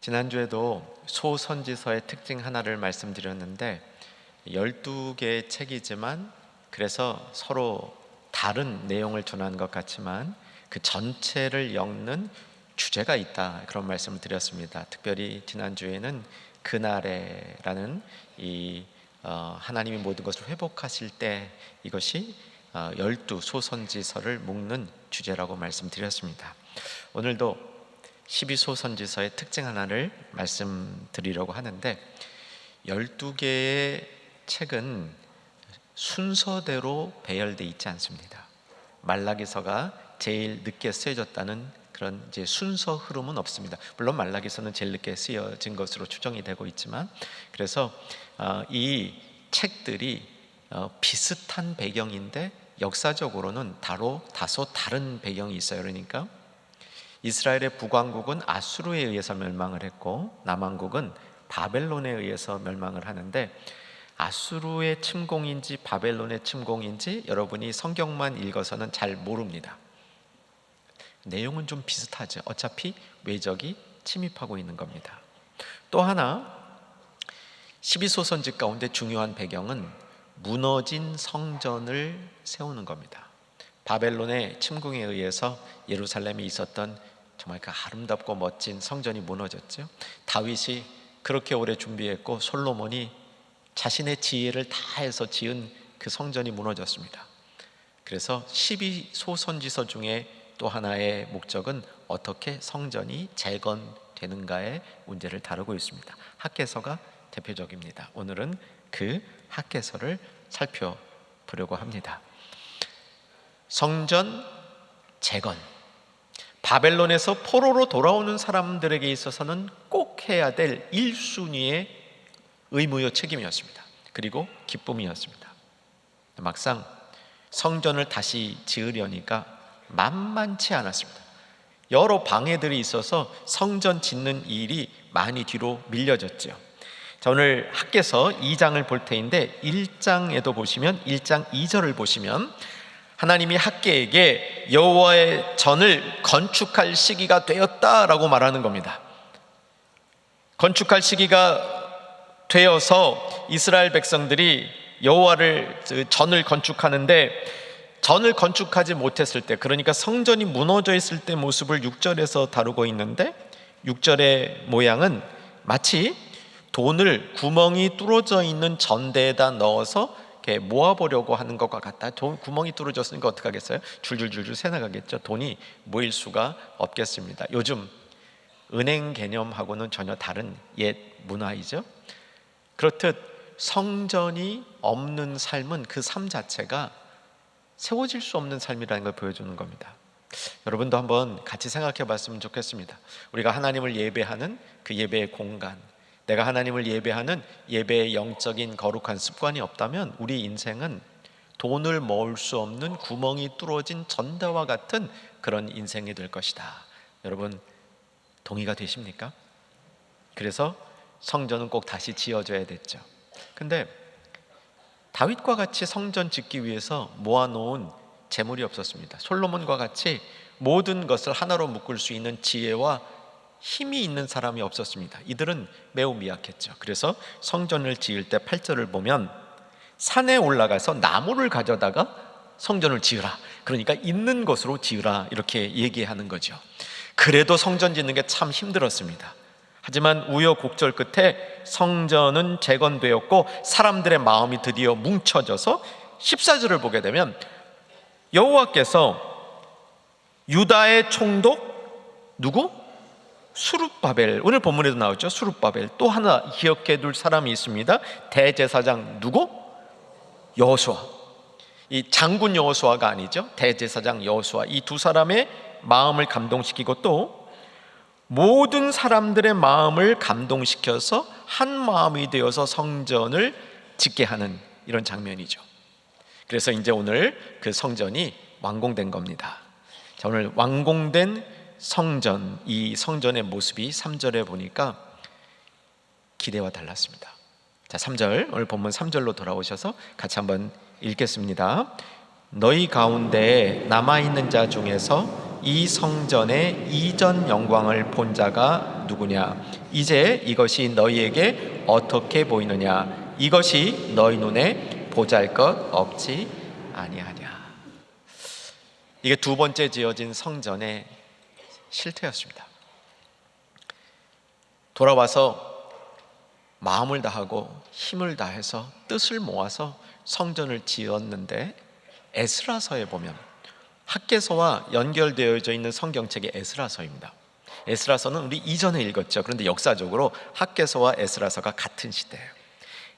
지난주에도 소선지서의 특징 하나를 말씀드렸는데 12개의 책이지만 그래서 서로 다른 내용을 전하는 것 같지만 그 전체를 엮는 주제가 있다, 그런 말씀을 드렸습니다. 특별히 지난주에는 그날에라는 하나님이 모든 것을 회복하실 때 이것이 12 소선지서를 묶는 주제라고 말씀드렸습니다. 오늘도 12소선지서의 특징 하나를 말씀드리려고 하는데 12개의 책은 순서대로 배열되어 있지 않습니다. 말라기서가 제일 늦게 쓰여졌다는 그런 이제 순서 흐름은 없습니다. 물론 말라기서는 제일 늦게 쓰여진 것으로 추정이 되고 있지만, 그래서 이 책들이 비슷한 배경인데 역사적으로는 다소 다른 배경이 있어요. 그러니까 이스라엘의 북왕국은 아수르에 의해서 멸망을 했고 남왕국은 바벨론에 의해서 멸망을 하는데, 아수르의 침공인지 바벨론의 침공인지 여러분이 성경만 읽어서는 잘 모릅니다. 내용은 좀 비슷하죠. 어차피 외적이 침입하고 있는 겁니다. 또 하나 12소선지 가운데 중요한 배경은 무너진 성전을 세우는 겁니다. 바벨론의 침공에 의해서 예루살렘에 있었던 정말 그 아름답고 멋진 성전이 무너졌죠. 다윗이 그렇게 오래 준비했고 솔로몬이 자신의 지혜를 다해서 지은 그 성전이 무너졌습니다. 그래서 12소선지서 중에 또 하나의 목적은 어떻게 성전이 재건되는가의 문제를 다루고 있습니다. 학개서가 대표적입니다. 오늘은 그 학개서를 살펴보려고 합니다. 성전 재건, 바벨론에서 포로로 돌아오는 사람들에게 있어서는 꼭 해야 될 1순위의 의무요 책임이었습니다. 그리고 기쁨이었습니다. 막상 성전을 다시 지으려니까 만만치 않았습니다. 여러 방해들이 있어서 성전 짓는 일이 많이 뒤로 밀려졌죠. 자, 오늘 학개서 2장을 볼 테인데 1장에도 보시면 1장 2절을 보시면 하나님이 학개에게 여호와의 전을 건축할 시기가 되었다라고 말하는 겁니다. 건축할 시기가 되어서 이스라엘 백성들이 여호와를 전을 건축하는데, 전을 건축하지 못했을 때, 그러니까 성전이 무너져 있을 때 모습을 6절에서 다루고 있는데, 6절의 모양은 마치 돈을 구멍이 뚫어져 있는 전대에다 넣어서 이렇게 모아보려고 하는 것과 같다. 구멍이 뚫어졌으니까 어떻게 하겠어요? 줄줄줄줄 새나가겠죠. 돈이 모일 수가 없겠습니다. 요즘 은행 개념하고는 전혀 다른 옛 문화이죠. 그렇듯 성전이 없는 삶은 그 삶 자체가 세워질 수 없는 삶이라는 걸 보여주는 겁니다. 여러분도 한번 같이 생각해 봤으면 좋겠습니다. 우리가 하나님을 예배하는 그 예배의 공간, 내가 하나님을 예배하는 예배의 영적인 거룩한 습관이 없다면 우리 인생은 돈을 모을 수 없는 구멍이 뚫어진 전대와 같은 그런 인생이 될 것이다. 여러분 동의가 되십니까? 그래서 성전은 꼭 다시 지어져야 됐죠. 근데 다윗과 같이 성전 짓기 위해서 모아놓은 재물이 없었습니다. 솔로몬과 같이 모든 것을 하나로 묶을 수 있는 지혜와 힘이 있는 사람이 없었습니다. 이들은 매우 미약했죠. 그래서 성전을 지을 때 8절을 보면 산에 올라가서 나무를 가져다가 성전을 지으라, 그러니까 있는 것으로 지으라, 이렇게 얘기하는 거죠. 그래도 성전 짓는 게 참 힘들었습니다. 하지만 우여곡절 끝에 성전은 재건되었고 사람들의 마음이 드디어 뭉쳐져서 14절을 보게 되면 여호와께서 유다의 총독 누구? 수룹바벨, 오늘 본문에도 나오죠. 수룹바벨, 또 하나 기억해 둘 사람이 있습니다. 대제사장 누구? 여호수아. 이 장군 여호수아가 아니죠. 대제사장 여호수아. 이 두 사람의 마음을 감동시키고 또 모든 사람들의 마음을 감동시켜서 한 마음이 되어서 성전을 짓게 하는 이런 장면이죠. 그래서 이제 오늘 그 성전이 완공된 겁니다. 자, 오늘 완공된 성전, 이 성전의 모습이 3절에 보니까 기대와 달랐습니다. 자, 3절, 오늘 본문 3절로 돌아오셔서 같이 한번 읽겠습니다. 너희 가운데 남아있는 자 중에서 이 성전의 이전 영광을 본 자가 누구냐? 이제 이것이 너희에게 어떻게 보이느냐? 이것이 너희 눈에 보잘것 없지 아니하냐? 이게 두 번째 지어진 성전의 실태였습니다. 돌아와서 마음을 다하고 힘을 다해서 뜻을 모아서 성전을 지었는데, 에스라서에 보면, 학개서와 연결되어져 있는 성경책이 에스라서입니다. 에스라서는 우리 이전에 읽었죠. 그런데 역사적으로 학개서와 에스라서가 같은 시대예요.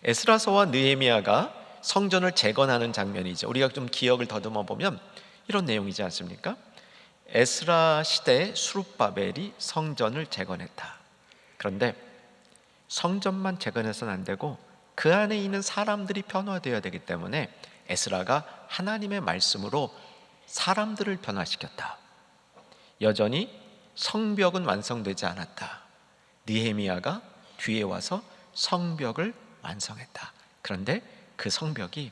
에스라서와 느헤미야가 성전을 재건하는 장면이죠. 우리가 좀 기억을 더듬어 보면 이런 내용이지 않습니까? 에스라 시대에 수룹바벨이 성전을 재건했다. 그런데 성전만 재건해서는 안 되고 그 안에 있는 사람들이 변화되어야 되기 때문에 에스라가 하나님의 말씀으로 사람들을 변화시켰다. 여전히 성벽은 완성되지 않았다. 느헤미야가 뒤에 와서 성벽을 완성했다. 그런데 그 성벽이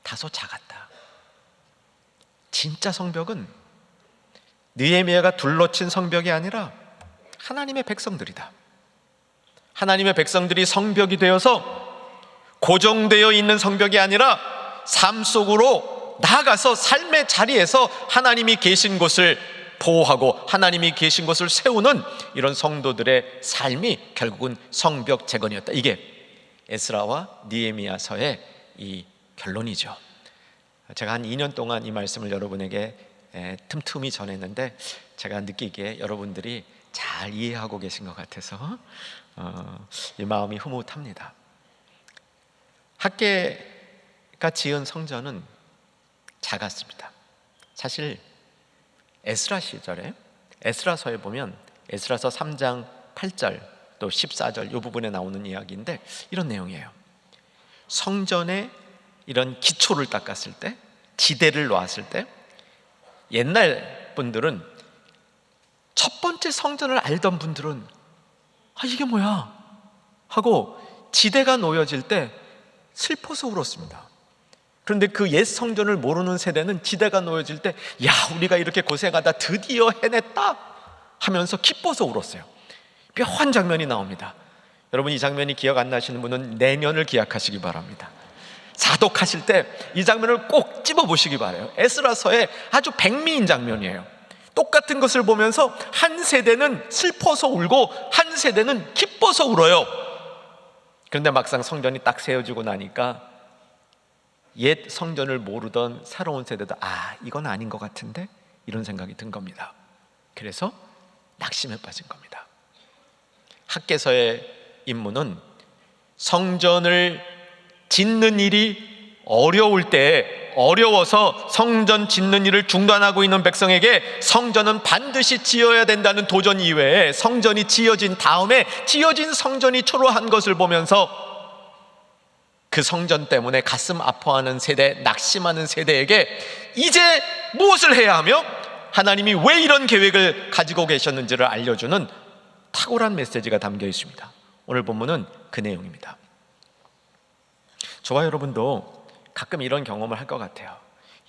다소 작았다. 진짜 성벽은 느헤미야가 둘러친 성벽이 아니라 하나님의 백성들이다. 하나님의 백성들이 성벽이 되어서 고정되어 있는 성벽이 아니라 삶 속으로 나아가서 삶의 자리에서 하나님이 계신 곳을 보호하고 하나님이 계신 곳을 세우는 이런 성도들의 삶이 결국은 성벽 재건이었다. 이게 에스라와 느헤미야서의 이 결론이죠. 제가 한 2년 동안 이 말씀을 여러분에게 틈틈이 전했는데 제가 느끼기에 여러분들이 잘 이해하고 계신 것 같아서 이 마음이 흐뭇합니다. 학개가 지은 성전은 작았습니다. 사실 에스라 시절에 에스라서에 보면 에스라서 3장 8절 또 14절 이 부분에 나오는 이야기인데 이런 내용이에요. 성전에 이런 기초를 닦았을 때, 지대를 놓았을 때, 옛날 분들은, 첫 번째 성전을 알던 분들은 이게 뭐야? 하고 지대가 놓여질 때 슬퍼서 울었습니다. 그런데 그 옛 성전을 모르는 세대는 지대가 놓여질 때 야, 우리가 이렇게 고생하다 드디어 해냈다 하면서 기뻐서 울었어요. 묘한 장면이 나옵니다. 여러분, 이 장면이 기억 안 나시는 분은 내년을 기약하시기 바랍니다. 사독하실 때 이 장면을 꼭 집어보시기 바라요. 에스라서의 아주 백미인 장면이에요. 똑같은 것을 보면서 한 세대는 슬퍼서 울고 한 세대는 기뻐서 울어요. 그런데 막상 성전이 딱 세워지고 나니까 옛 성전을 모르던 새로운 세대도 이건 아닌 것 같은데 이런 생각이 든 겁니다. 그래서 낙심에 빠진 겁니다. 학개서의 임무는 성전을 짓는 일이 어려울 때, 어려워서 성전 짓는 일을 중단하고 있는 백성에게 성전은 반드시 지어야 된다는 도전 이외에 성전이 지어진 다음에 지어진 성전이 초라한 것을 보면서 그 성전 때문에 가슴 아파하는 세대, 낙심하는 세대에게 이제 무엇을 해야 하며 하나님이 왜 이런 계획을 가지고 계셨는지를 알려주는 탁월한 메시지가 담겨 있습니다. 오늘 본문은 그 내용입니다. 저와 여러분도 가끔 이런 경험을 할 것 같아요.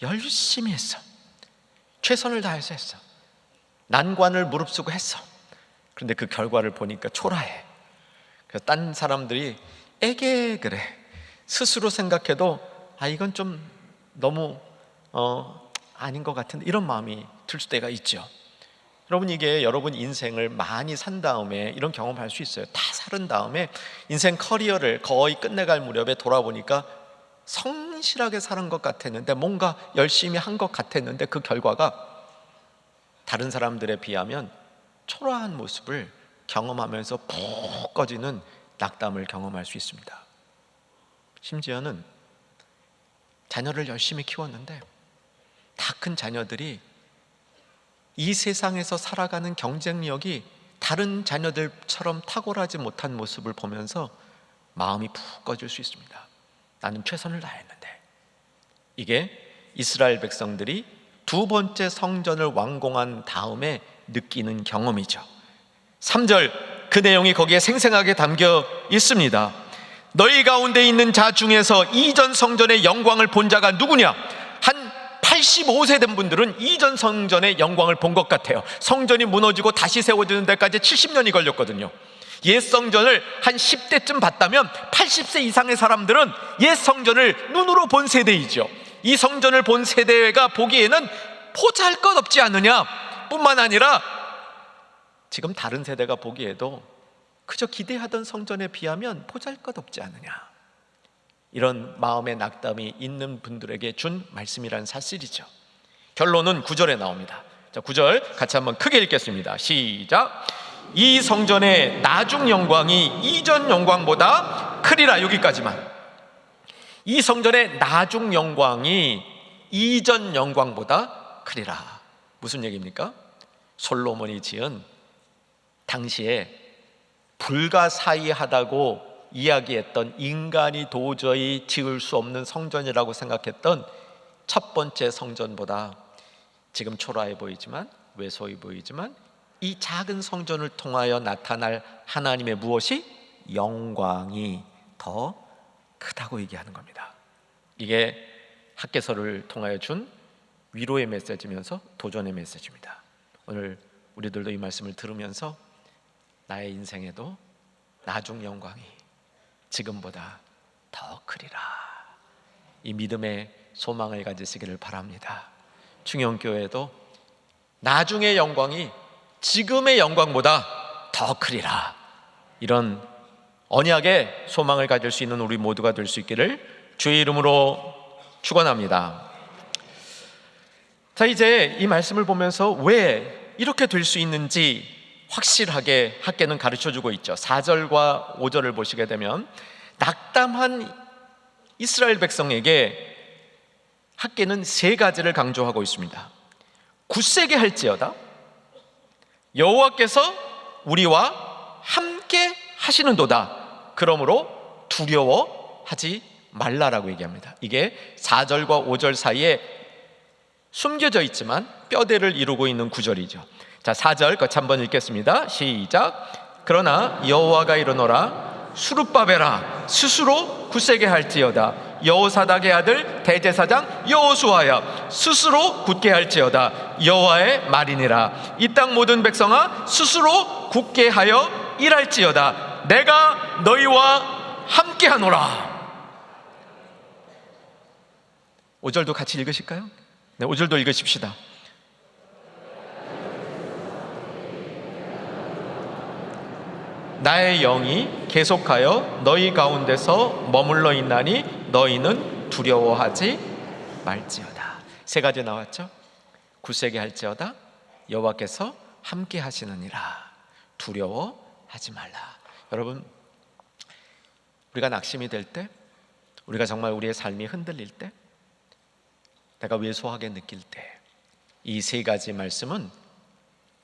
열심히 했어. 최선을 다해서 했어. 난관을 무릅쓰고 했어. 그런데 그 결과를 보니까 초라해. 그래서 딴 사람들이 에게 그래. 스스로 생각해도 이건 좀 너무 아닌 것 같은데 이런 마음이 들 때가 있죠. 여러분, 이게 여러분 인생을 많이 산 다음에 이런 경험을 할 수 있어요. 다 살은 다음에 인생 커리어를 거의 끝내갈 무렵에 돌아보니까 성실하게 사는 것 같았는데, 뭔가 열심히 한 것 같았는데 그 결과가 다른 사람들에 비하면 초라한 모습을 경험하면서 푹 꺼지는 낙담을 경험할 수 있습니다. 심지어는 자녀를 열심히 키웠는데 다 큰 자녀들이 이 세상에서 살아가는 경쟁력이 다른 자녀들처럼 탁월하지 못한 모습을 보면서 마음이 푹 꺼질 수 있습니다. 나는 최선을 다했는데. 이게 이스라엘 백성들이 두 번째 성전을 완공한 다음에 느끼는 경험이죠. 3절 그 내용이 거기에 생생하게 담겨 있습니다. 너희 가운데 있는 자 중에서 이전 성전의 영광을 본 자가 누구냐? 한 85세 된 분들은 이전 성전의 영광을 본 것 같아요. 성전이 무너지고 다시 세워지는 데까지 70년이 걸렸거든요. 옛 성전을 한 10대쯤 봤다면 80세 이상의 사람들은 옛 성전을 눈으로 본 세대이죠. 이 성전을 본 세대가 보기에는 보잘것없지 않느냐 뿐만 아니라 지금 다른 세대가 보기에도 그저 기대하던 성전에 비하면 보잘것없지 않느냐, 이런 마음의 낙담이 있는 분들에게 준 말씀이란 사실이죠. 결론은 9절에 나옵니다. 자, 9절 같이 한번 크게 읽겠습니다. 시작. 이 성전의 나중 영광이 이전 영광보다 크리라. 여기까지만. 이 성전의 나중 영광이 이전 영광보다 크리라. 무슨 얘기입니까? 솔로몬이 지은 당시에 불가사의하다고 이야기했던, 인간이 도저히 지을 수 없는 성전이라고 생각했던 첫 번째 성전보다 지금 초라해 보이지만, 왜소해 보이지만, 이 작은 성전을 통하여 나타날 하나님의 무엇이? 영광이 더 크다고 얘기하는 겁니다. 이게 학개서를 통하여 준 위로의 메시지면서 도전의 메시지입니다. 오늘 우리들도 이 말씀을 들으면서 나의 인생에도 나중 영광이 지금보다 더 크리라, 이 믿음의 소망을 가지시기를 바랍니다. 충영교회도 나중의 영광이 지금의 영광보다 더 크리라, 이런 언약의 소망을 가질 수 있는 우리 모두가 될 수 있기를 주의 이름으로 축원합니다. 자, 이제 이 말씀을 보면서 왜 이렇게 될 수 있는지 확실하게 학개는 가르쳐주고 있죠. 4절과 5절을 보시게 되면 낙담한 이스라엘 백성에게 학개는 세 가지를 강조하고 있습니다. 굳세게 할지어다, 여호와께서 우리와 함께 하시는도다, 그러므로 두려워하지 말라라고 얘기합니다. 이게 4절과 5절 사이에 숨겨져 있지만 뼈대를 이루고 있는 구절이죠. 자, 4절 같이 한번 읽겠습니다. 시작. 그러나 여호와가 이르노라, 수룹바벨아 스스로 굳세게 할지어다, 여호사닥의 아들 대제사장 여호수아야 스스로 굳게 할지어다, 여호와의 말이니라. 이 땅 모든 백성아 스스로 굳게 하여 일할지어다, 내가 너희와 함께하노라. 5절도 같이 읽으실까요? 네, 5절도 읽으십시다. 나의 영이 계속하여 너희 가운데서 머물러 있나니 너희는 두려워하지 말지어다. 세 가지 나왔죠? 굳세게 할지어다, 여호와께서 함께 하시느니라, 두려워하지 말라. 여러분, 우리가 낙심이 될 때, 우리가 정말 우리의 삶이 흔들릴 때, 내가 왜소하게 느낄 때, 이 세 가지 말씀은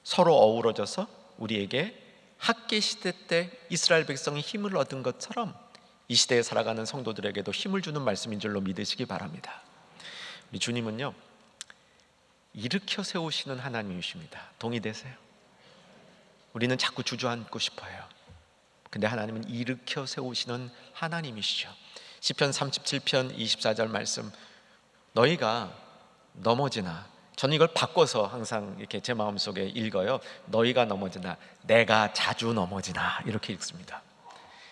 서로 어우러져서 우리에게 학개 시대 때 이스라엘 백성이 힘을 얻은 것처럼 이 시대에 살아가는 성도들에게도 힘을 주는 말씀인 줄로 믿으시기 바랍니다. 우리 주님은요, 일으켜 세우시는 하나님이십니다. 동의되세요? 우리는 자꾸 주저앉고 싶어요. 근데 하나님은 일으켜 세우시는 하나님이시죠. 시편 37편 24절 말씀, 너희가 넘어지나, 저는 이걸 바꿔서 항상 이렇게 제 마음속에 읽어요. 너희가 넘어지나 내가 자주 넘어지나, 이렇게 읽습니다.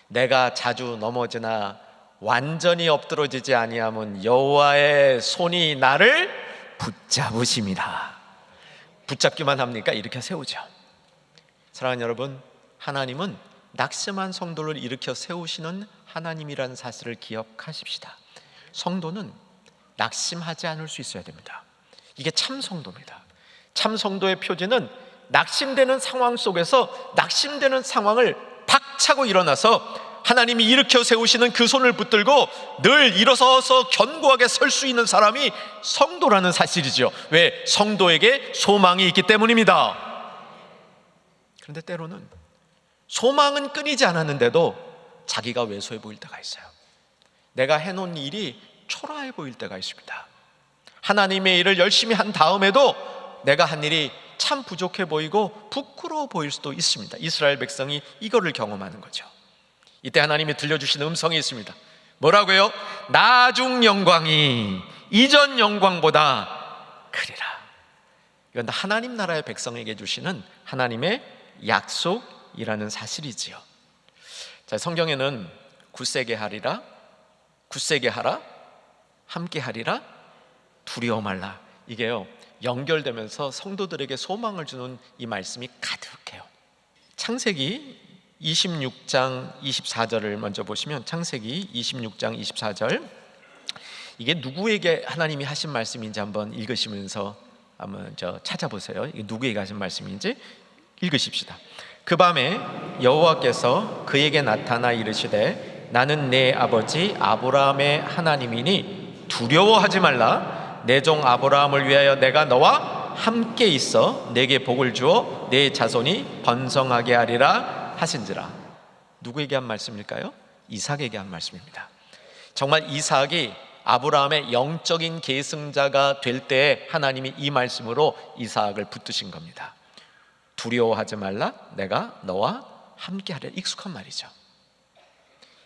내가 자주 넘어지나 완전히 엎드러지지 아니하면 여호와의 손이 나를 붙잡으심이라. 붙잡기만 합니까? 이렇게 세우죠. 사랑하는 여러분, 하나님은 낙심한 성도를 일으켜 세우시는 하나님이라는 사실을 기억하십시다. 성도는 낙심하지 않을 수 있어야 됩니다. 이게 참 성도입니다. 참 성도의 표지는 낙심되는 상황 속에서 낙심되는 상황을 박차고 일어나서 하나님이 일으켜 세우시는 그 손을 붙들고 늘 일어서서 견고하게 설 수 있는 사람이 성도라는 사실이죠. 왜? 성도에게 소망이 있기 때문입니다. 그런데 때로는 소망은 끊이지 않았는데도 자기가 왜소해 보일 때가 있어요. 내가 해놓은 일이 초라해 보일 때가 있습니다. 하나님의 일을 열심히 한 다음에도 내가 한 일이 참 부족해 보이고 부끄러워 보일 수도 있습니다. 이스라엘 백성이 이거를 경험하는 거죠. 이때 하나님이 들려주시는 음성이 있습니다. 뭐라고요? 나중 영광이 이전 영광보다 크리라. 이건 하나님 나라의 백성에게 주시는 하나님의 약속이라는 사실이지요. 자, 성경에는 굳세게 하리라, 굳세게 하라, 함께 하리라, 두려워 말라, 이게요 연결되면서 성도들에게 소망을 주는 이 말씀이 가득해요. 창세기 26장 24절을 먼저 보시면, 창세기 26장 24절, 이게 누구에게 하나님이 하신 말씀인지 한번 읽으시면서 한번 찾아보세요. 이게 누구에게 하신 말씀인지 읽으십시다. 그 밤에 여호와께서 그에게 나타나 이르시되 나는 내 아버지 아브라함의 하나님이니 두려워하지 말라. 내 종 아브라함을 위하여 내가 너와 함께 있어 내게 복을 주어 내 자손이 번성하게 하리라 하신지라. 누구에게 한 말씀일까요? 이삭에게 한 말씀입니다. 정말 이삭이 아브라함의 영적인 계승자가 될 때 하나님이 이 말씀으로 이삭을 붙드신 겁니다. 두려워하지 말라, 내가 너와 함께 하리라. 익숙한 말이죠.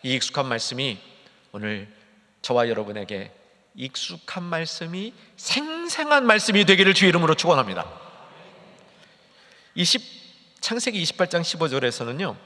이 익숙한 말씀이 오늘 저와 여러분에게 익숙한 말씀이 생생한 말씀이 되기를 주의 이름으로 축원합니다. 창세기 28장 15절에서는요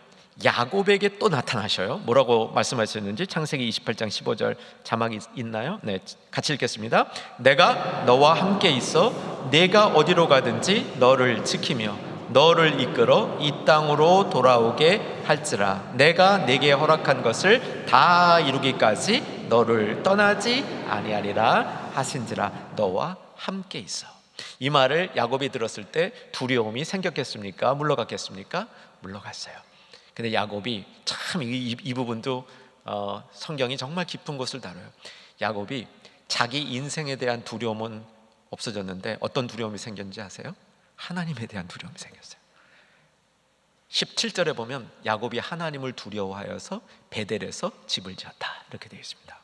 야곱에게 또 나타나셔요. 뭐라고 말씀하셨는지 창세기 28장 15절 자막이 있나요? 네, 같이 읽겠습니다. 내가 너와 함께 있어 내가 어디로 가든지 너를 지키며 너를 이끌어 이 땅으로 돌아오게 할지라. 내가 내게 허락한 것을 다 이루기까지 너를 떠나지 아니하리라 하신지라. 너와 함께 있어. 이 말을 야곱이 들었을 때 두려움이 생겼겠습니까? 물러갔겠습니까? 물러갔어요. 근데 야곱이 참 이 부분도 성경이 정말 깊은 것을 다뤄요. 야곱이 자기 인생에 대한 두려움은 없어졌는데 어떤 두려움이 생겼는지 아세요? 하나님에 대한 두려움이 생겼어요. 17절에 보면 야곱이 하나님을 두려워하여서 베델에서 집을 지었다, 이렇게 되어 있습니다.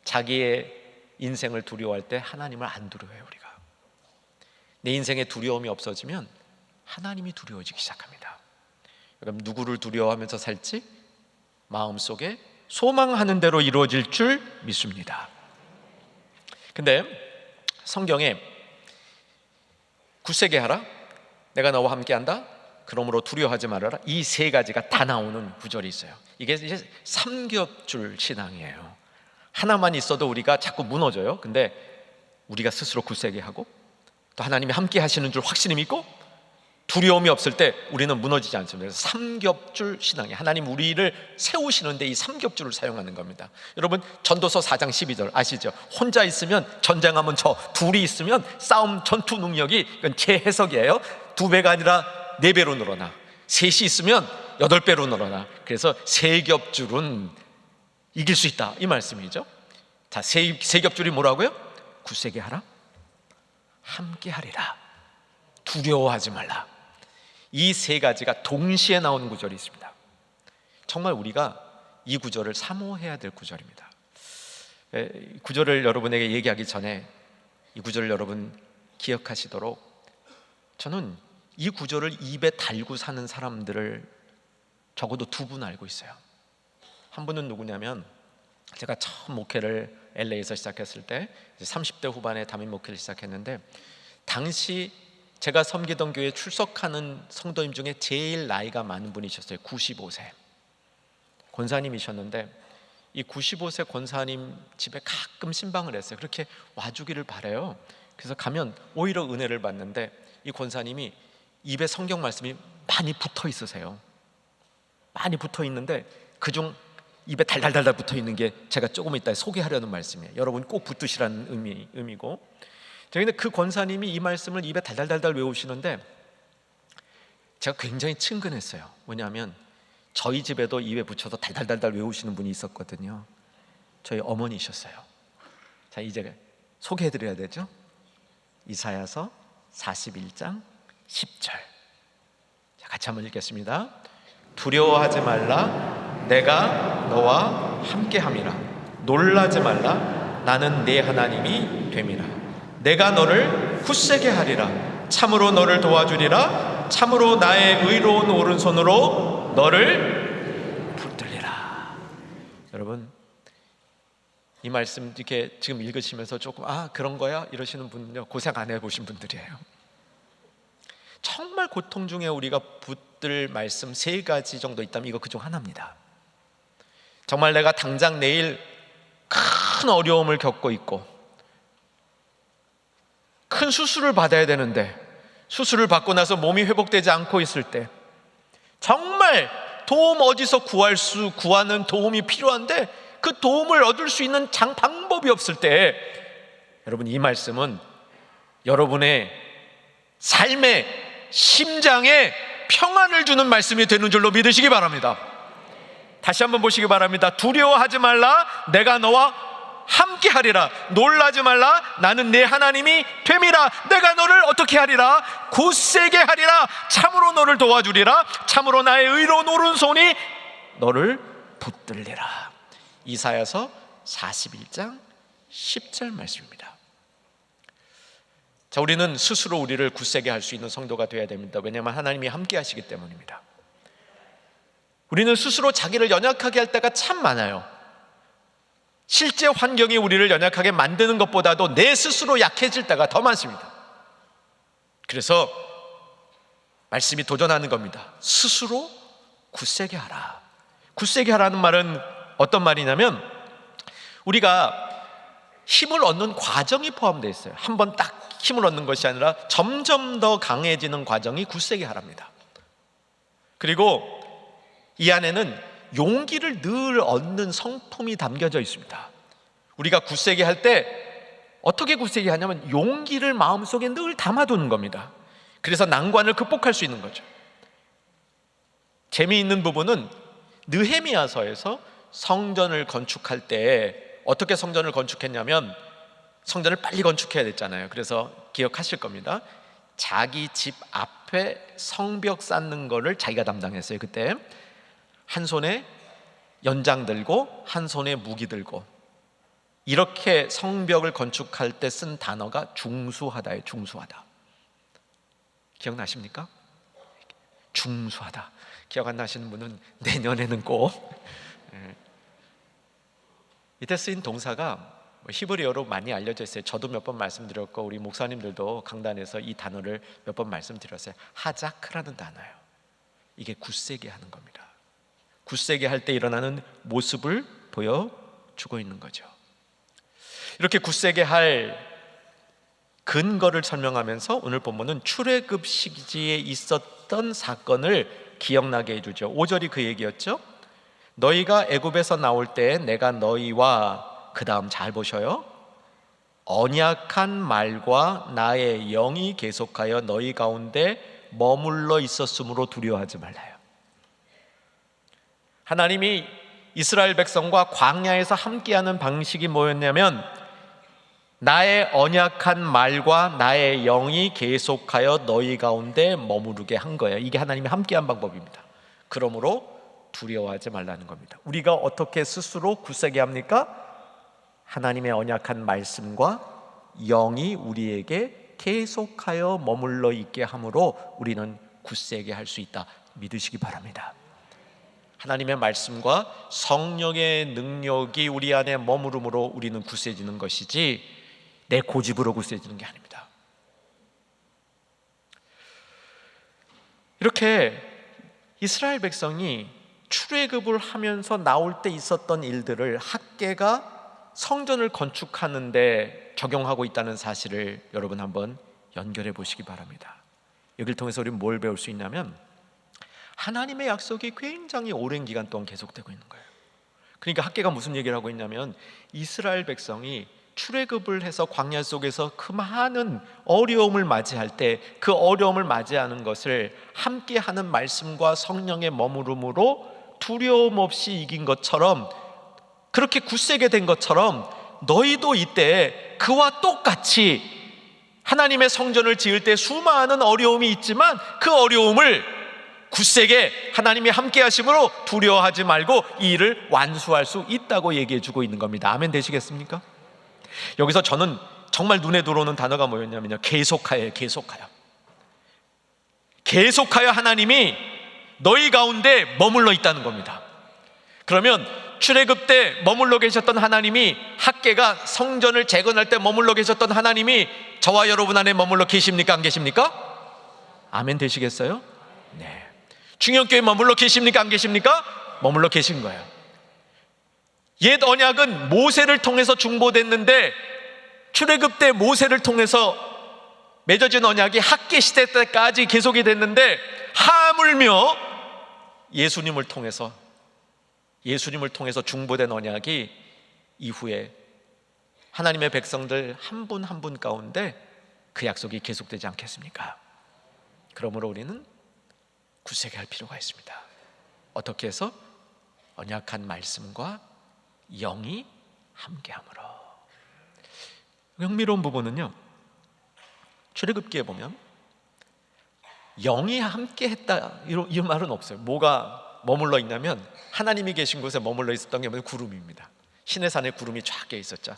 자기의 인생을 두려워할 때 하나님을 안 두려워해요. 우리가 내 인생에 두려움이 없어지면 하나님이 두려워지기 시작합니다. 그럼 누구를 두려워하면서 살지? 마음속에 소망하는 대로 이루어질 줄 믿습니다. 근데 성경에 굳세게 하라, 내가 너와 함께 한다, 그러므로 두려워하지 말아라, 이 세 가지가 다 나오는 구절이 있어요. 이게 이제 삼겹줄 신앙이에요. 하나만 있어도 우리가 자꾸 무너져요. 근데 우리가 스스로 굳세게 하고 또 하나님이 함께 하시는 줄 확신이 믿고 두려움이 없을 때 우리는 무너지지 않습니다. 그래서 삼겹줄 신앙이, 하나님 우리를 세우시는데 이 삼겹줄을 사용하는 겁니다. 여러분 전도서 4장 12절 아시죠? 혼자 있으면 전쟁하면 저, 둘이 있으면 싸움 전투 능력이, 이건 제 해석이에요, 2배가 아니라 4배로 늘어나, 셋이 있으면 8배로 늘어나. 그래서 세 겹줄은 이길 수 있다, 이 말씀이죠. 자, 세 겹줄이 뭐라고요? 굳세게 하라, 함께 하리라, 두려워하지 말라. 이 세 가지가 동시에 나오는 구절이 있습니다. 정말 우리가 이 구절을 사모해야 될 구절입니다. 구절을 여러분에게 얘기하기 전에 이 구절을 여러분 기억하시도록, 저는 이 구절을 입에 달고 사는 사람들을 적어도 2분 알고 있어요. 한 분은 누구냐면, 제가 처음 목회를 LA에서 시작했을 때 30대 후반에 담임 목회를 시작했는데, 당시 제가 섬기던 교회에 출석하는 성도님 중에 제일 나이가 많은 분이셨어요. 95세 권사님이셨는데, 이 95세 권사님 집에 가끔 신방을 했어요. 그렇게 와주기를 바래요. 그래서 가면 오히려 은혜를 받는데, 이 권사님이 입에 성경 말씀이 많이 붙어 있으세요. 많이 붙어 있는데 그중 입에 달달달달 붙어 있는 게 제가 조금 이따 소개하려는 말씀이에요. 여러분 꼭 붙드시라는 의미고, 저희는 그 권사님이 이 말씀을 입에 달달달달 외우시는데 제가 굉장히 친근했어요. 왜냐하면 저희 집에도 입에 붙여서 달달달달 외우시는 분이 있었거든요. 저희 어머니셨어요. 자, 이제 소개해드려야 되죠. 이사야서 41장 10절, 자, 같이 한번 읽겠습니다. 두려워하지 말라, 내가 너와 함께함이라. 놀라지 말라, 나는 네 하나님이 됨이라. 내가 너를 굳세게 하리라. 참으로 너를 도와주리라. 참으로 나의 의로운 오른손으로 너를 붙들리라. 여러분, 이 말씀 이렇게 지금 읽으시면서 조금 그런 거야? 이러시는 분은요, 고생 안 해보신 분들이에요. 정말 고통 중에 우리가 붙들 말씀 3가지 정도 있다면 이거 그중 하나입니다. 정말 내가 당장 내일 큰 어려움을 겪고 있고 큰 수술을 받아야 되는데 수술을 받고 나서 몸이 회복되지 않고 있을 때 정말 도움 어디서 구하는 도움이 필요한데 그 도움을 얻을 수 있는 방법이 없을 때, 여러분, 이 말씀은 여러분의 삶의 심장에 평안을 주는 말씀이 되는 줄로 믿으시기 바랍니다. 다시 한번 보시기 바랍니다. 두려워하지 말라, 내가 너와 함께 하리라. 놀라지 말라, 나는 내 하나님이 됨이라. 내가 너를 어떻게 하리라? 굳세게 하리라. 참으로 너를 도와주리라. 참으로 나의 의로운 오른손이 너를 붙들리라. 이사야서 41장 10절 말씀입니다. 자, 우리는 스스로 우리를 굳세게 할 수 있는 성도가 되어야 됩니다. 왜냐하면 하나님이 함께 하시기 때문입니다. 우리는 스스로 자기를 연약하게 할 때가 참 많아요. 실제 환경이 우리를 연약하게 만드는 것보다도 내 스스로 약해질 때가 더 많습니다. 그래서 말씀이 도전하는 겁니다. 스스로 굳세게 하라. 굳세게 하라는 말은 어떤 말이냐면, 우리가 힘을 얻는 과정이 포함되어 있어요. 한번 딱 힘을 얻는 것이 아니라 점점 더 강해지는 과정이 굳세게 하랍니다. 그리고 이 안에는 용기를 늘 얻는 성품이 담겨져 있습니다. 우리가 굳세게 할 때 어떻게 굳세게 하냐면 용기를 마음속에 늘 담아두는 겁니다. 그래서 난관을 극복할 수 있는 거죠. 재미있는 부분은 느헤미야서에서 성전을 건축할 때 어떻게 성전을 건축했냐면, 성전을 빨리 건축해야 됐잖아요. 그래서 기억하실 겁니다. 자기 집 앞에 성벽 쌓는 거를 자기가 담당했어요. 그때 한 손에 연장 들고 한 손에 무기 들고, 이렇게 성벽을 건축할 때 쓴 단어가 중수하다예요. 중수하다. 기억나십니까? 중수하다. 기억 안 나시는 분은 내년에는 꼭. 이때 쓰인 동사가 히브리어로 많이 알려져 있어요. 저도 몇 번 말씀드렸고 우리 목사님들도 강단에서 이 단어를 몇 번 말씀드렸어요. 하자크라는 단어예요. 이게 굳세게 하는 겁니다. 굳세게 할 때 일어나는 모습을 보여주고 있는 거죠. 이렇게 굳세게 할 근거를 설명하면서 오늘 본문은 출애굽 시기에 있었던 사건을 기억나게 해주죠. 5절이 그 얘기였죠. 너희가 애굽에서 나올 때 내가 너희와, 그 다음 잘 보셔요, 언약한 말과 나의 영이 계속하여 너희 가운데 머물러 있었으므로 두려워하지 말라요. 하나님이 이스라엘 백성과 광야에서 함께하는 방식이 뭐였냐면, 나의 언약한 말과 나의 영이 계속하여 너희 가운데 머무르게 한 거예요. 이게 하나님이 함께한 방법입니다. 그러므로 두려워하지 말라는 겁니다. 우리가 어떻게 스스로 굳세게 합니까? 하나님의 언약한 말씀과 영이 우리에게 계속하여 머물러 있게 함으로 우리는 굳세게 할 수 있다. 믿으시기 바랍니다. 하나님의 말씀과 성령의 능력이 우리 안에 머무름으로 우리는 굳세지는 것이지 내 고집으로 굳세지는 게 아닙니다. 이렇게 이스라엘 백성이 출애굽을 하면서 나올 때 있었던 일들을 학개가 성전을 건축하는데 적용하고 있다는 사실을 여러분 한번 연결해 보시기 바랍니다. 여기를 통해서 우리는 뭘 배울 수 있냐면, 하나님의 약속이 굉장히 오랜 기간 동안 계속되고 있는 거예요. 그러니까 학개가 무슨 얘기를 하고 있냐면, 이스라엘 백성이 출애굽을 해서 광야 속에서 그 많은 어려움을 맞이할 때 그 어려움을 맞이하는 것을 함께하는 말씀과 성령의 머무름으로 두려움 없이 이긴 것처럼, 그렇게 굳세게 된 것처럼 너희도 이때 그와 똑같이 하나님의 성전을 지을 때 수많은 어려움이 있지만 그 어려움을 굳세게 하나님이 함께 하심으로 두려워하지 말고 이 일을 완수할 수 있다고 얘기해 주고 있는 겁니다. 아멘 되시겠습니까? 여기서 저는 정말 눈에 들어오는 단어가 뭐였냐면요, 계속하여. 계속하여 하나님이 너희 가운데 머물러 있다는 겁니다. 그러면 출애굽 때 머물러 계셨던 하나님이, 학개가 성전을 재건할 때 머물러 계셨던 하나님이 저와 여러분 안에 머물러 계십니까? 안 계십니까? 아멘 되시겠어요? 네. 충영교회 머물러 계십니까? 안 계십니까? 머물러 계신 거예요. 옛 언약은 모세를 통해서 중보됐는데 출애굽 때 모세를 통해서 맺어진 언약이 학개 시대 때까지 계속이 됐는데, 하물며 예수님을 통해서 중보된 언약이 이후에 하나님의 백성들 한 분 한 분 가운데 그 약속이 계속되지 않겠습니까? 그러므로 우리는 굳세게 할 필요가 있습니다. 어떻게 해서? 언약한 말씀과 영이 함께함으로. 흥미로운 부분은요, 출애굽기에 보면 영이 함께했다 이 말은 없어요. 뭐가 머물러 있냐면, 하나님이 계신 곳에 머물러 있었던 게 뭐냐면 구름입니다. 시내산에 구름이 쫙 껴 있었죠.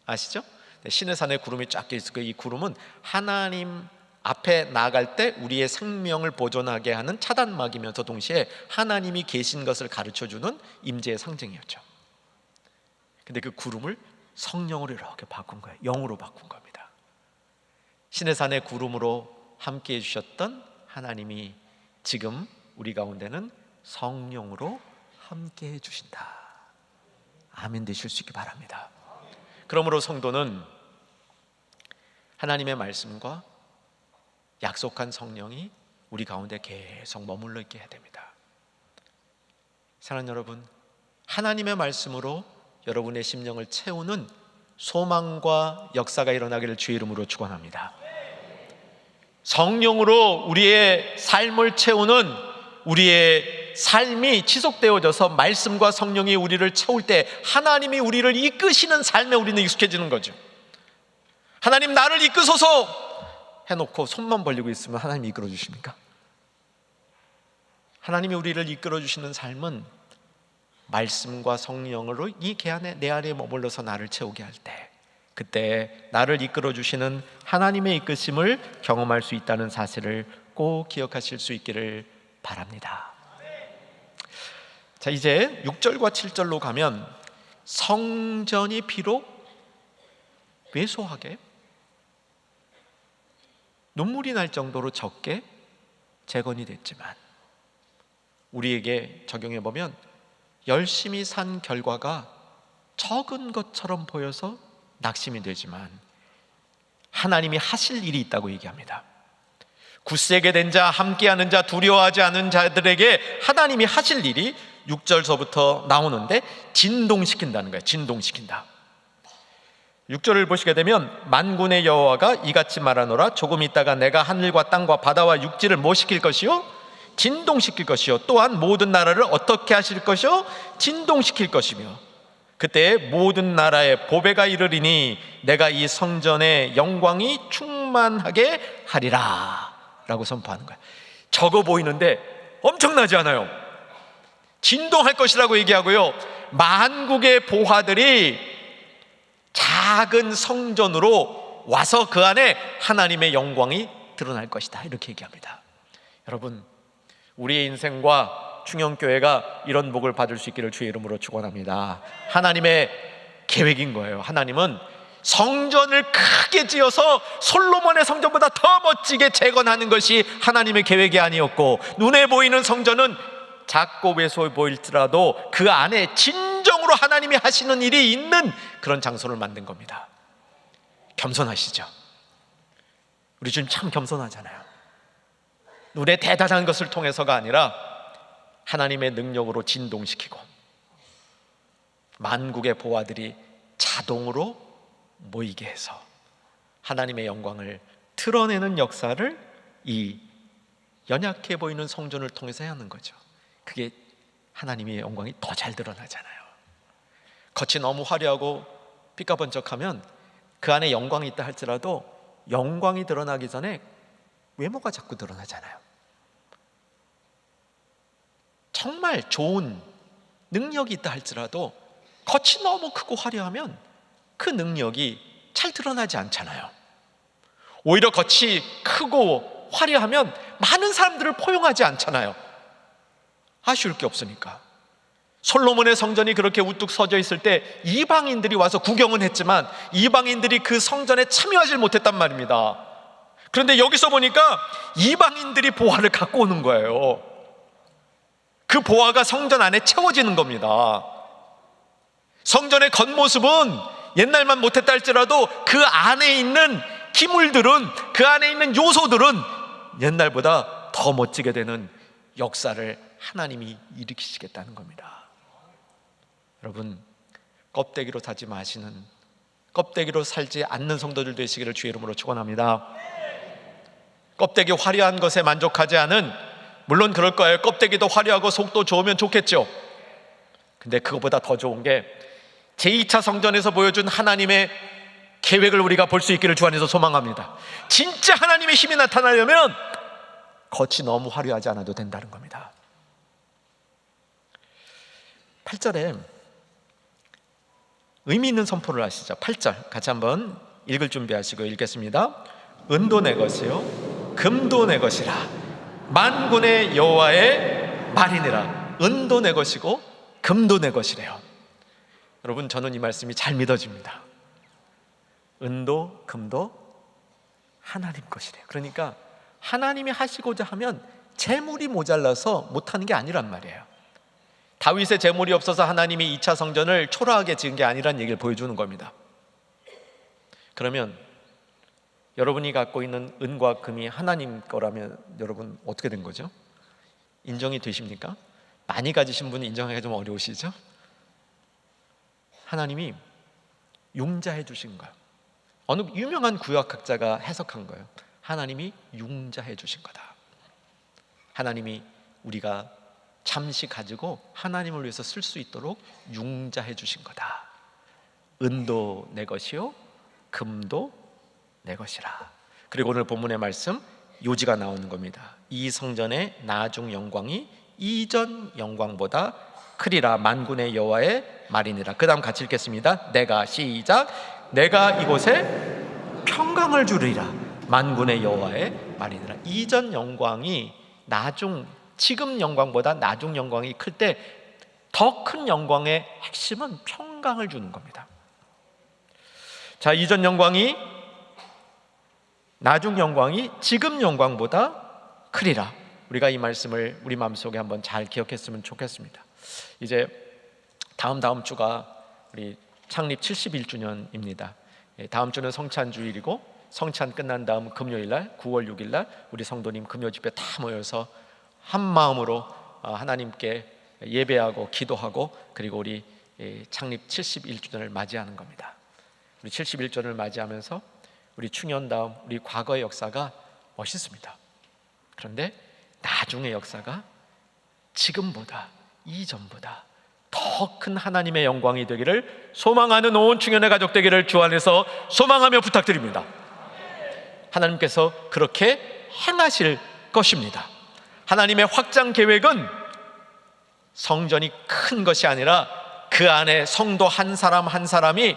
아시죠? 시내산에 구름이 쫙 껴 있었고, 이 구름은 하나님 앞에 나아갈 때 우리의 생명을 보존하게 하는 차단막이면서 동시에 하나님이 계신 것을 가르쳐주는 임재의 상징이었죠. 근데 그 구름을 성령으로 이렇게 바꾼 거예요. 영으로 바꾼 겁니다. 시내산의 구름으로 함께 해주셨던 하나님이 지금 우리 가운데는 성령으로 함께 해주신다. 아멘 되실 수 있기 바랍니다. 그러므로 성도는 하나님의 말씀과 약속한 성령이 우리 가운데 계속 머물러 있게 해야 됩니다. 사랑하는 여러분, 하나님의 말씀으로 여러분의 심령을 채우는 소망과 역사가 일어나기를 주의 이름으로 축원합니다. 성령으로 우리의 삶을 채우는 우리의 삶이 지속되어져서 말씀과 성령이 우리를 채울 때 하나님이 우리를 이끄시는 삶에 우리는 익숙해지는 거죠. 하나님 나를 이끄소서 해놓고 손만 벌리고 있으면 하나님이 이끌어 주십니까? 하나님이 우리를 이끌어 주시는 삶은 말씀과 성령으로 이 개 안에 내 안에 머물러서 나를 채우게 할 때, 그때 나를 이끌어 주시는 하나님의 이끄심을 경험할 수 있다는 사실을 꼭 기억하실 수 있기를 바랍니다. 자, 이제 6절과 7절로 가면 성전이 비록 왜소하게 눈물이 날 정도로 적게 재건이 됐지만, 우리에게 적용해 보면 열심히 산 결과가 적은 것처럼 보여서 낙심이 되지만 하나님이 하실 일이 있다고 얘기합니다. 굳세게 된 자, 함께하는 자, 두려워하지 않은 자들에게 하나님이 하실 일이 6절서부터 나오는데 진동시킨다는 거예요. 진동시킨다. 6절을 보시게 되면 만군의 여호와가 이같이 말하노라. 조금 있다가 내가 하늘과 땅과 바다와 육지를 뭐 시킬 것이요? 진동시킬 것이요. 또한 모든 나라를 어떻게 하실 것이요? 진동시킬 것이며, 그때 모든 나라에 보배가 이르리니 내가 이 성전의 영광이 충만하게 하리라 라고 선포하는 거야. 적어 보이는데 엄청나지 않아요? 진동할 것이라고 얘기하고요, 만국의 보화들이 작은 성전으로 와서 그 안에 하나님의 영광이 드러날 것이다, 이렇게 얘기합니다. 여러분, 우리의 인생과 충영교회가 이런 복을 받을 수 있기를 주의 이름으로 축원합니다. 하나님의 계획인 거예요. 하나님은 성전을 크게 지어서 솔로몬의 성전보다 더 멋지게 재건하는 것이 하나님의 계획이 아니었고, 눈에 보이는 성전은 작고 왜소해 보일지라도 그 안에 진정으로 하나님이 하시는 일이 있는 그런 장소를 만든 겁니다. 겸손하시죠? 우리 주님 참 겸손하잖아요. 눈에 대단한 것을 통해서가 아니라 하나님의 능력으로 진동시키고 만국의 보화들이 자동으로 모이게 해서 하나님의 영광을 드러내는 역사를 이 연약해 보이는 성전을 통해서 해야 하는 거죠. 그게 하나님의 영광이 더 잘 드러나잖아요. 겉이 너무 화려하고 삐까번쩍하면 그 안에 영광이 있다 할지라도 영광이 드러나기 전에 외모가 자꾸 드러나잖아요. 정말 좋은 능력이 있다 할지라도 겉이 너무 크고 화려하면 그 능력이 잘 드러나지 않잖아요. 오히려 겉이 크고 화려하면 많은 사람들을 포용하지 않잖아요. 아쉬울 게 없으니까. 솔로몬의 성전이 그렇게 우뚝 서져 있을 때 이방인들이 와서 구경은 했지만 이방인들이 그 성전에 참여하지 못했단 말입니다. 그런데 여기서 보니까 이방인들이 보화를 갖고 오는 거예요. 그 보화가 성전 안에 채워지는 겁니다. 성전의 겉모습은 옛날만 못했다 할지라도 그 안에 있는 기물들은, 그 안에 있는 요소들은 옛날보다 더 멋지게 되는 역사를 하나님이 일으키시겠다는 겁니다. 여러분, 껍데기로 살지 마시는, 껍데기로 살지 않는 성도들 되시기를 주의 이름으로 축원합니다. 껍데기 화려한 것에 만족하지 않은, 물론 그럴 거예요. 껍데기도 화려하고 속도 좋으면 좋겠죠. 근데 그것보다 더 좋은 게 제2차 성전에서 보여준 하나님의 계획을 우리가 볼 수 있기를 주 안에서 소망합니다. 진짜 하나님의 힘이 나타나려면 겉이 너무 화려하지 않아도 된다는 겁니다. 8절에 의미 있는 선포를 하시죠. 8절 같이 한번 읽을 준비하시고 읽겠습니다. 은도 내 것이요 금도 내 것이라 만군의 여호와의 말이니라. 은도 내 것이고 금도 내 것이래요. 여러분, 저는 이 말씀이 잘 믿어집니다. 은도 금도 하나님 것이래요. 그러니까 하나님이 하시고자 하면 재물이 모자라서 못하는 게 아니란 말이에요. 다윗의 재물이 없어서 하나님이 2차 성전을 초라하게 지은 게 아니란 얘기를 보여주는 겁니다. 그러면 여러분이 갖고 있는 은과 금이 하나님 거라면 여러분 어떻게 된 거죠? 인정이 되십니까? 많이 가지신 분은 인정하기가 좀 어려우시죠? 하나님이 융자해 주신 거예요. 어느 유명한 구약학자가 해석한 거예요. 하나님이 융자해 주신 거다. 하나님이 우리가 잠시 가지고 하나님을 위해서 쓸 수 있도록 융자해 주신 거다. 은도 내 것이요 금도 내 것이라. 그리고 오늘 본문의 말씀 요지가 나오는 겁니다. 이 성전의 나중 영광이 이전 영광보다 크리라. 만군의 여호와의 말이니라. 그 다음 같이 읽겠습니다. 내가 시작. 내가 이곳에 평강을 주리라. 만군의 여호와의 말이니라. 이전 영광이 지금 영광보다 나중 영광이 클 때 더 큰 영광의 핵심은 평강을 주는 겁니다. 자, 이전 영광이, 나중 영광이 지금 영광보다 크리라. 우리가 이 말씀을 우리 마음속에 한번 잘 기억했으면 좋겠습니다. 이제 다음 주가 우리 창립 71주년입니다. 다음 주는 성찬 주일이고 성찬 끝난 다음 금요일날 9월 6일날 우리 성도님 금요집회 다 모여서 한 마음으로 하나님께 예배하고 기도하고 그리고 우리 창립 71주년을 맞이하는 겁니다. 우리 71주년을 맞이하면서 우리 충현다음 우리 과거의 역사가 멋있습니다. 그런데 나중의 역사가 지금보다 이전보다 더 큰 하나님의 영광이 되기를 소망하는 온 충현의 가족 되기를 주 안에서 소망하며 부탁드립니다. 하나님께서 그렇게 행하실 것입니다. 하나님의 확장 계획은 성전이 큰 것이 아니라 그 안에 성도 한 사람 한 사람이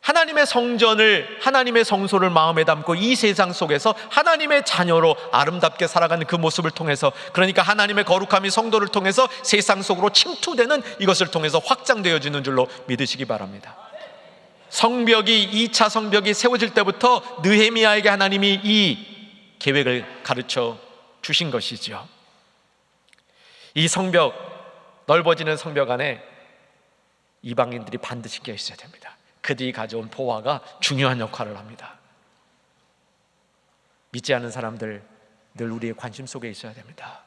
하나님의 성전을, 하나님의 성소를 마음에 담고 이 세상 속에서 하나님의 자녀로 아름답게 살아가는 그 모습을 통해서, 그러니까 하나님의 거룩함이 성도를 통해서 세상 속으로 침투되는 이것을 통해서 확장되어지는 줄로 믿으시기 바랍니다. 성벽이, 2차 성벽이 세워질 때부터 느헤미야에게 하나님이 이 계획을 가르쳐 주신 것이죠. 이 성벽, 넓어지는 성벽 안에 이방인들이 반드시 껴 있어야 됩니다. 그들이 가져온 보화가 중요한 역할을 합니다. 믿지 않은 사람들 늘 우리의 관심 속에 있어야 됩니다.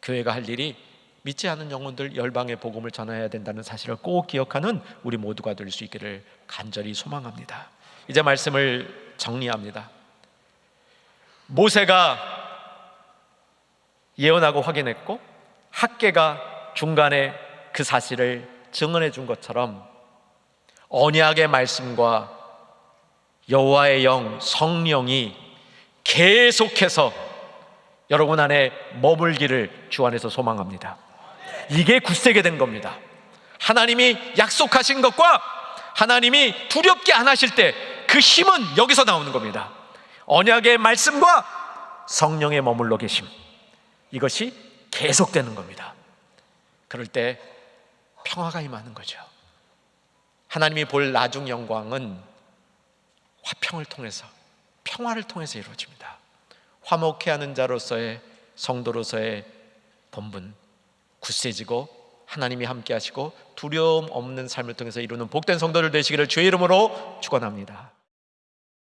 교회가 할 일이 믿지 않은 영혼들 열방의 복음을 전해야 된다는 사실을 꼭 기억하는 우리 모두가 될 수 있기를 간절히 소망합니다. 이제 말씀을 정리합니다. 모세가 예언하고 확인했고 학개가 중간에 그 사실을 증언해 준 것처럼 언약의 말씀과 여호와의 영, 성령이 계속해서 여러분 안에 머물기를 주 안에서 소망합니다. 이게 굳세게 된 겁니다. 하나님이 약속하신 것과 하나님이 두렵게 안 하실 때 그 힘은 여기서 나오는 겁니다. 언약의 말씀과 성령의 머물러 계심, 이것이 계속되는 겁니다. 그럴 때 평화가 임하는 거죠. 하나님이 볼 나중 영광은 화평을 통해서, 평화를 통해서 이루어집니다. 화목해 하는 자로서의, 성도로서의 본분 굳세지고 하나님이 함께 하시고 두려움 없는 삶을 통해서 이루는 복된 성도들 되시기를 주의 이름으로 축원합니다.